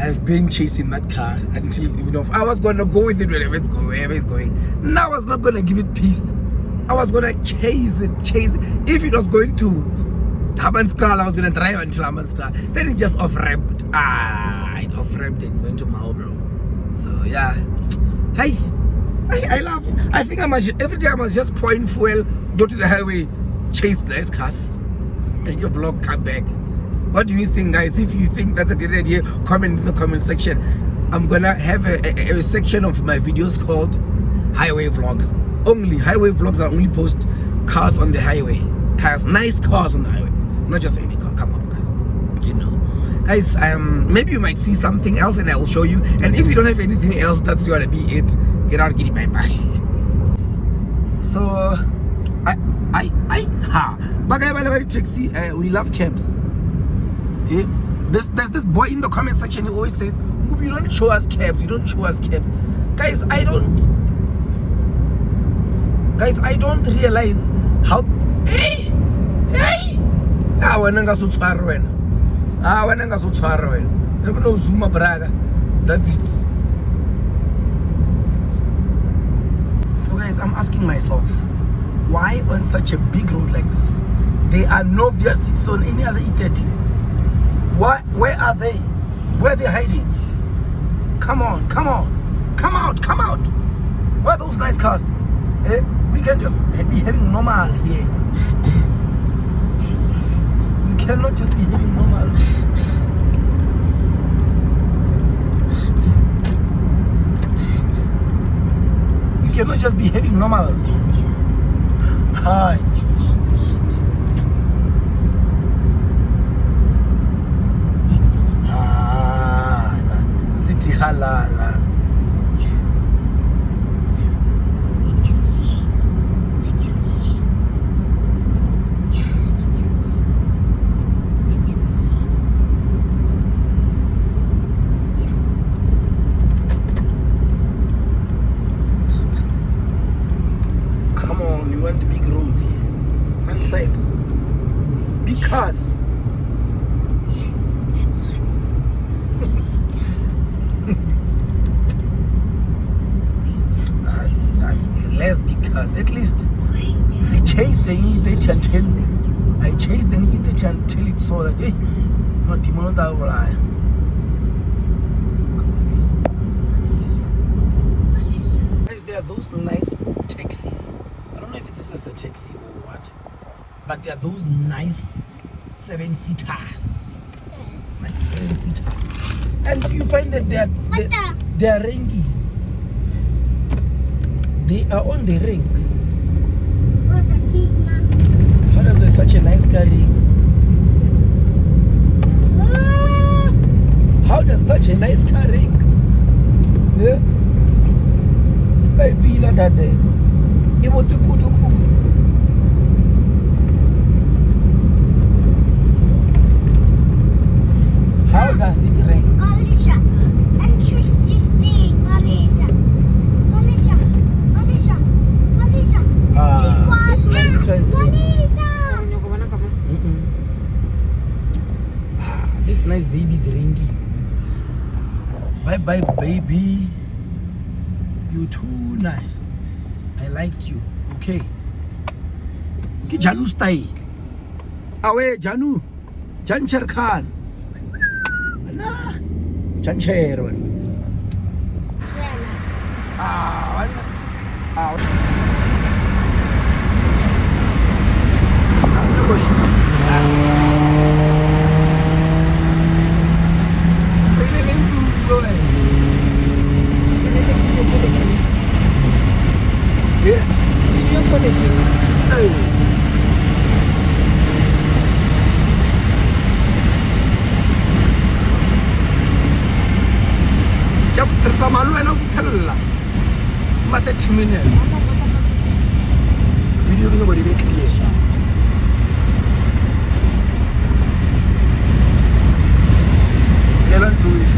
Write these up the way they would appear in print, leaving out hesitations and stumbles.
I've been chasing that car until, you know, if I was gonna go with it wherever it's going. Now I was not gonna give it peace. I was gonna chase it. If it was going to Hammanskraal, I was gonna drive until Hammanskraal. Then it just off-ramped. It off-ramped and went to Marlboro. So yeah. Hey, I love it. I think every day I must just point fuel, go to the highway, chase nice cars, make a vlog, come back. What do you think, guys? If you think that's a great idea, comment in the comment section. I'm gonna have a section of my videos called highway vlogs. Only highway vlogs. I only post cars on the highway, nice cars on the highway, not just any car. Come on, guys. You know, guys. Maybe you might see something else, and I will show you. And if you don't have anything else, that's gonna be it. Get out, giddy, bye bye. So, Bagay taxi. We love cabs. Yeah. There's this boy in the comment section. He always says, "Nkupi, you don't show us cabs. You don't show us cabs." Guys, I don't realize how. Hey. Wena ngasutshwara wena. Wena ngasutshwara wena. Never know Zuma braga. That's it. So guys, I'm asking myself, why on such a big road like this, there are no VR6 on any other E30s? Where are they? Where are they hiding? Come on, come out. Where are those nice cars? We can just be having normal here. We cannot just be having normal. We cannot just be having normals. Hi. City halala. I can see. Come on, you want the big roads here. Sunset. Because less, because at least I chased the E30 until it saw that, hey, not the money that will lie. Guys, there are those nice taxis. I don't know if this is a taxi or what, but there are those nice 7-seaters. Nice 7-seaters. And you find that they are ringy. They are on the rings. How does such a nice car ring? How does such a nice car ring? Yeah? Baby, like that there. It was a good. How does it ring? Alicia, and choose this thing, Alicia. This nice car is this nice baby's ringy. Bye baby. You too nice. I like you. Okay. Ki Janu style. Awe Janu. Jancher Khan. Nah. Jancher one. Mata 10 minutes. Video can nobody be clear. Elan to is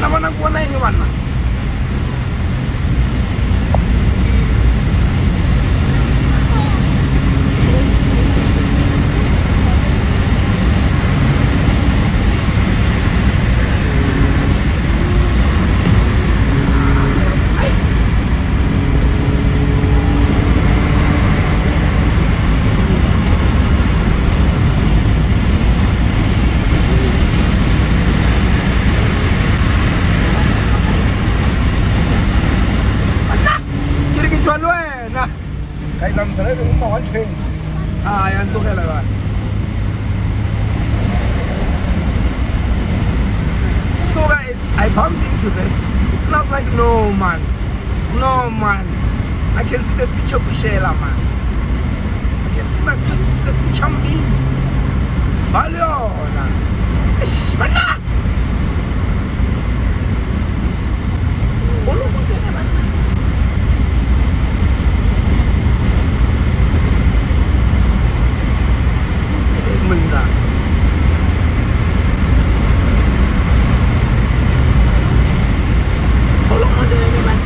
mana kuona yenye wana. to this. And I was like, no man. No man. I can see the future Kushela man. I can see my future me. Valiona. Eish, mana. Polo motene man. Munda. Polo motene man.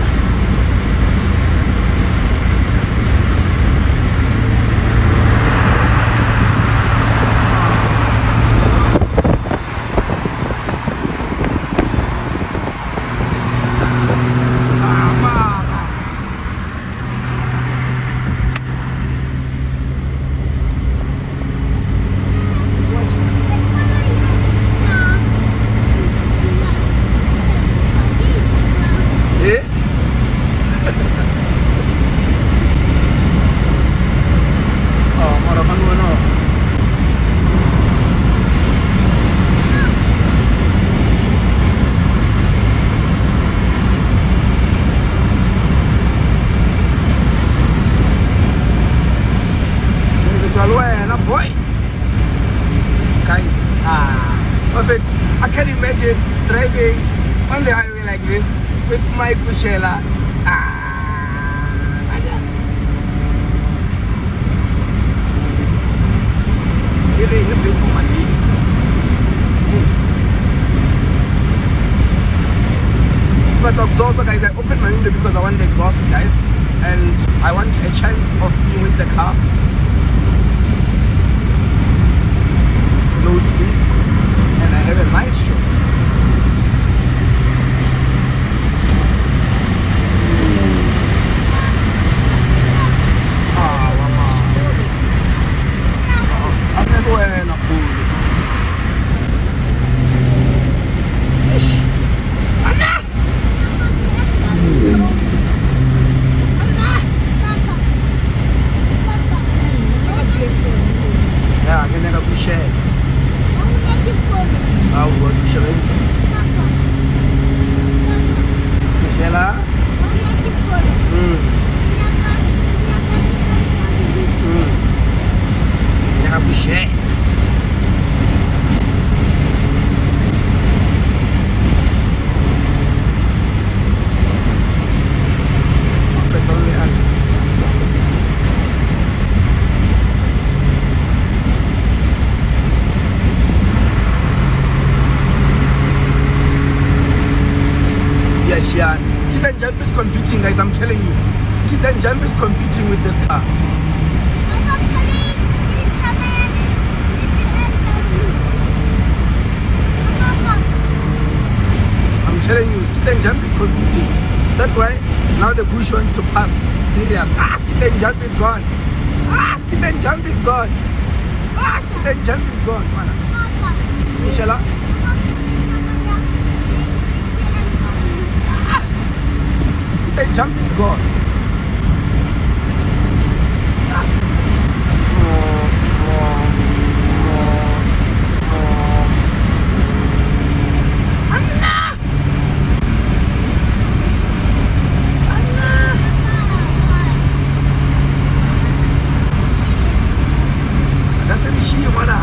Perfect. I can imagine driving on the highway like this with my Kushela. Really happy for my knee. But exhaust, guys, I opened my window because I want the exhaust, guys, and I want a chance of being with the car. Slow sleep. And I have a nice shot. Mama. I'm not going to pool. Ish. Anna! Yeah, I'm going to be shared. Ah, buat Michelle. Michelle. Jangan Michelle. Yeah, Skid and Jump is competing, guys. I'm telling you, Skid and Jump is competing with this car. I'm telling you, Skid and Jump is competing. That's why now the Bush wants to pass. Serious. Skid and Jump is gone. Skid and Jump is gone. Skid and Jump is gone. Inshallah. The jump is gone. Doesn't she wanna?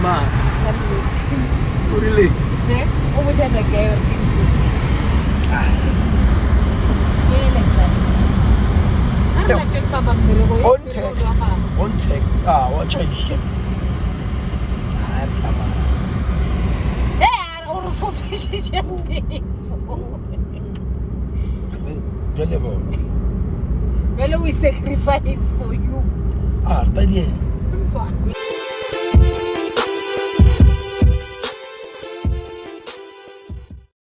Ma. Oh, really? On text. Watch out, shit. Well, we sacrifice for you. Tadi.